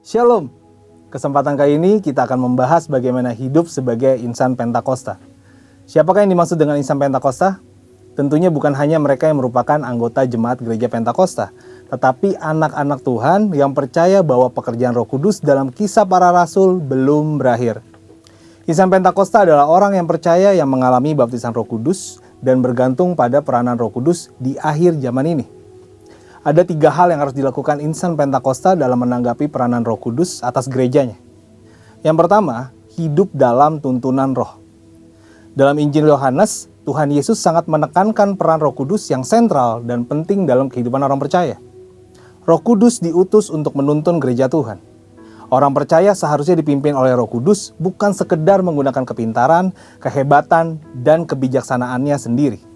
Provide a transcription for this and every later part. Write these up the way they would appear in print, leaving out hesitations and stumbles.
Shalom. Kesempatan kali ini kita akan membahas bagaimana hidup sebagai insan Pentakosta. Siapakah yang dimaksud dengan insan Pentakosta? Tentunya bukan hanya mereka yang merupakan anggota jemaat gereja Pentakosta, tetapi anak-anak Tuhan yang percaya bahwa pekerjaan Roh Kudus dalam Kisah Para Rasul belum berakhir. Insan Pentakosta adalah orang yang percaya yang mengalami baptisan Roh Kudus dan bergantung pada peranan Roh Kudus di akhir zaman ini. Ada 3 hal yang harus dilakukan insan Pentakosta dalam menanggapi peranan Roh Kudus atas gerejanya. Yang pertama, hidup dalam tuntunan Roh. Dalam Injil Yohanes, Tuhan Yesus sangat menekankan peran Roh Kudus yang sentral dan penting dalam kehidupan orang percaya. Roh Kudus diutus untuk menuntun gereja Tuhan. Orang percaya seharusnya dipimpin oleh Roh Kudus bukan sekedar menggunakan kepintaran, kehebatan, dan kebijaksanaannya sendiri.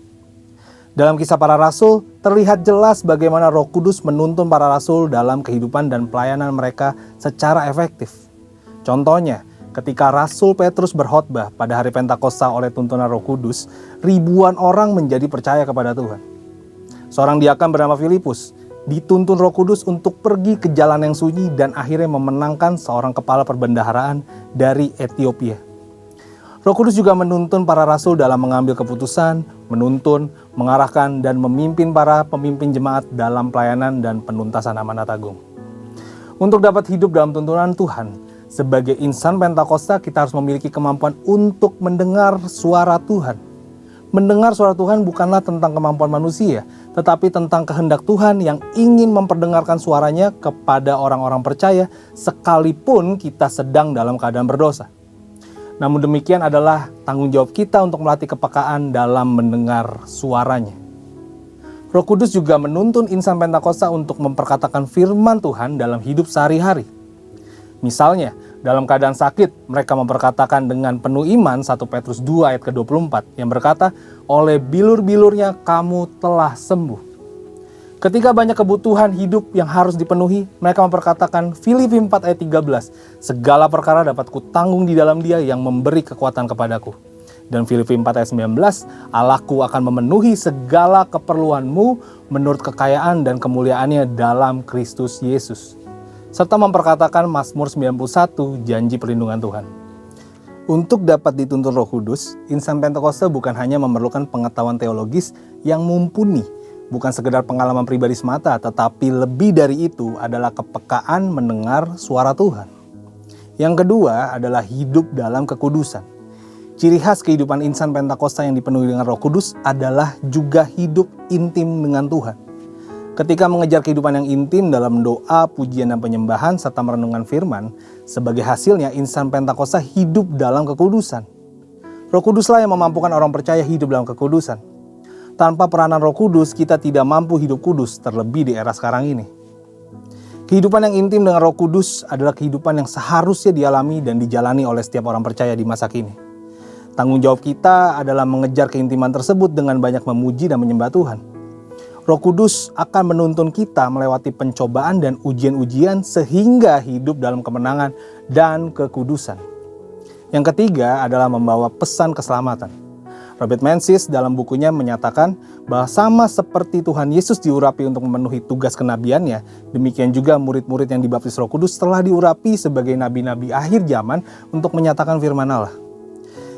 Dalam Kisah Para Rasul, terlihat jelas bagaimana Roh Kudus menuntun para rasul dalam kehidupan dan pelayanan mereka secara efektif. Contohnya, ketika Rasul Petrus berkhotbah pada hari Pentakosta oleh tuntunan Roh Kudus, ribuan orang menjadi percaya kepada Tuhan. Seorang diakan bernama Filipus dituntun Roh Kudus untuk pergi ke jalan yang sunyi dan akhirnya memenangkan seorang kepala perbendaharaan dari Ethiopia. Roh Kudus juga menuntun para rasul dalam mengambil keputusan, menuntun, mengarahkan, dan memimpin para pemimpin jemaat dalam pelayanan dan penuntasan amanat agung. Untuk dapat hidup dalam tuntunan Tuhan, sebagai insan Pentakosta kita harus memiliki kemampuan untuk mendengar suara Tuhan. Mendengar suara Tuhan bukanlah tentang kemampuan manusia, tetapi tentang kehendak Tuhan yang ingin memperdengarkan suaranya kepada orang-orang percaya sekalipun kita sedang dalam keadaan berdosa. Namun demikian adalah tanggung jawab kita untuk melatih kepekaan dalam mendengar suaranya. Roh Kudus juga menuntun insan Pentakosta untuk memperkatakan firman Tuhan dalam hidup sehari-hari. Misalnya, dalam keadaan sakit, mereka memperkatakan dengan penuh iman 1 Petrus 2 ayat ke-24 yang berkata, oleh bilur-bilurnya kamu telah sembuh. Ketika banyak kebutuhan hidup yang harus dipenuhi, mereka memperkatakan Filipi 4 ayat 13, segala perkara dapat kutanggung di dalam Dia yang memberi kekuatan kepadaku. Dan Filipi 4 ayat 19, Allahku akan memenuhi segala keperluanmu menurut kekayaan dan kemuliaannya dalam Kristus Yesus. Serta memperkatakan Mazmur 91, janji perlindungan Tuhan. Untuk dapat dituntun Roh Kudus, insan Pentakosta bukan hanya memerlukan pengetahuan teologis yang mumpuni, bukan sekedar pengalaman pribadi semata, tetapi lebih dari itu adalah kepekaan mendengar suara Tuhan. Yang kedua adalah hidup dalam kekudusan. Ciri khas kehidupan insan Pentakosta yang dipenuhi dengan Roh Kudus adalah juga hidup intim dengan Tuhan. Ketika mengejar kehidupan yang intim dalam doa, pujian, dan penyembahan serta merenungkan firman, sebagai hasilnya insan Pentakosta hidup dalam kekudusan. Roh Kuduslah yang memampukan orang percaya hidup dalam kekudusan. Tanpa peranan Roh Kudus, kita tidak mampu hidup kudus, terlebih di era sekarang ini. Kehidupan yang intim dengan Roh Kudus adalah kehidupan yang seharusnya dialami dan dijalani oleh setiap orang percaya di masa kini. Tanggung jawab kita adalah mengejar keintiman tersebut dengan banyak memuji dan menyembah Tuhan. Roh Kudus akan menuntun kita melewati pencobaan dan ujian-ujian sehingga hidup dalam kemenangan dan kekudusan. Yang ketiga adalah membawa pesan keselamatan. Robert Menzies dalam bukunya menyatakan bahwa sama seperti Tuhan Yesus diurapi untuk memenuhi tugas kenabiannya, demikian juga murid-murid yang dibaptis Roh Kudus telah diurapi sebagai nabi-nabi akhir zaman untuk menyatakan firman Allah.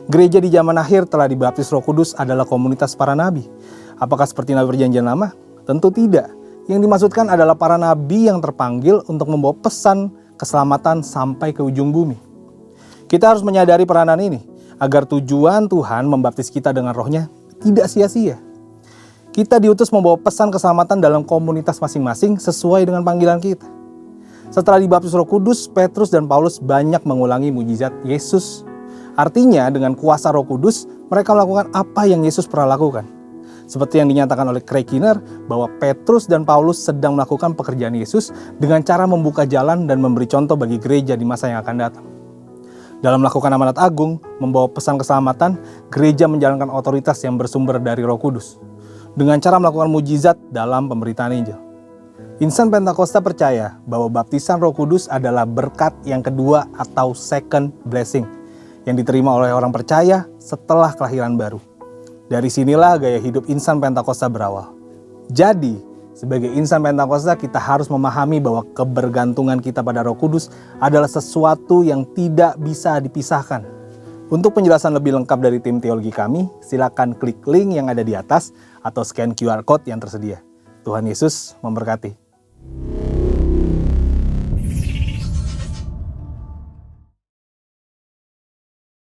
Gereja di zaman akhir telah dibaptis Roh Kudus adalah komunitas para nabi. Apakah seperti nabi perjanjian lama? Tentu tidak. Yang dimaksudkan adalah para nabi yang terpanggil untuk membawa pesan keselamatan sampai ke ujung bumi. Kita harus menyadari peranan ini, agar tujuan Tuhan membaptis kita dengan Roh-Nya tidak sia-sia. Kita diutus membawa pesan keselamatan dalam komunitas masing-masing sesuai dengan panggilan kita. Setelah dibaptis Roh Kudus, Petrus dan Paulus banyak mengulangi mujizat Yesus. Artinya dengan kuasa Roh Kudus, mereka melakukan apa yang Yesus pernah lakukan. Seperti yang dinyatakan oleh Craig Keener bahwa Petrus dan Paulus sedang melakukan pekerjaan Yesus dengan cara membuka jalan dan memberi contoh bagi gereja di masa yang akan datang. Dalam melakukan amanat agung, membawa pesan keselamatan, gereja menjalankan otoritas yang bersumber dari Roh Kudus. Dengan cara melakukan mujizat dalam pemberitaan Injil. Insan Pentakosta percaya bahwa baptisan Roh Kudus adalah berkat yang kedua atau second blessing yang diterima oleh orang percaya setelah kelahiran baru. Dari sinilah gaya hidup insan Pentakosta berawal. Jadi, Sebagai insan Pentakosta, kita harus memahami bahwa kebergantungan kita pada Roh Kudus adalah sesuatu yang tidak bisa dipisahkan. Untuk penjelasan lebih lengkap dari tim teologi kami, silakan klik link yang ada di atas atau scan QR Code yang tersedia. Tuhan Yesus memberkati.